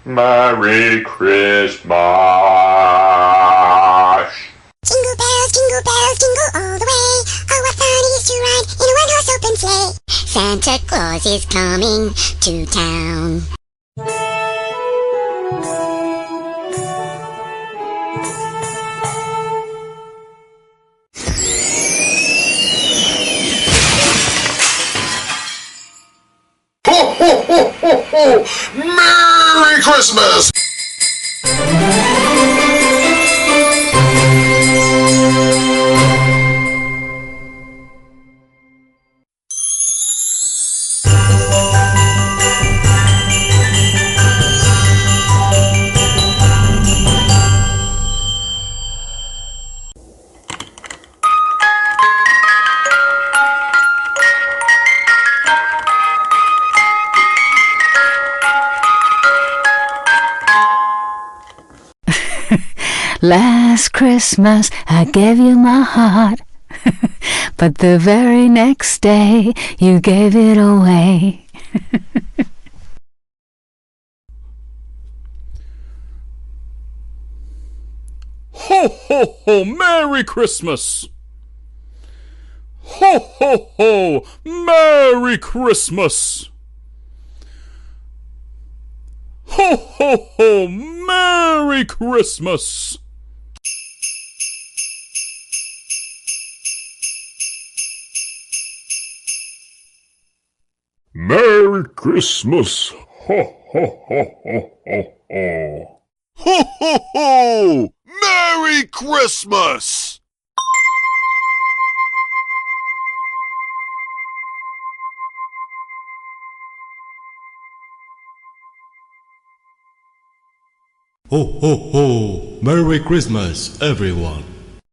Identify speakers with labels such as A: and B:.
A: Merry Christmas.
B: Jingle bells, jingle all the way. Oh, what fun it is to ride in a one-horse open sleigh. Santa Claus is coming to town.
C: Ho, ho, ho, ho, ho! Merry Christmas!
D: Last Christmas I gave you my heart, but the very next day you gave it away.
E: Ho, ho, ho! Merry Christmas! Ho, ho, ho! Merry Christmas! Ho, ho, ho! Merry Christmas!
A: Merry Christmas. Ho, ho, ho, ho, ho, ho.
C: Ho, ho, ho! Merry Christmas!
F: Ho, ho, ho! Merry Christmas, everyone!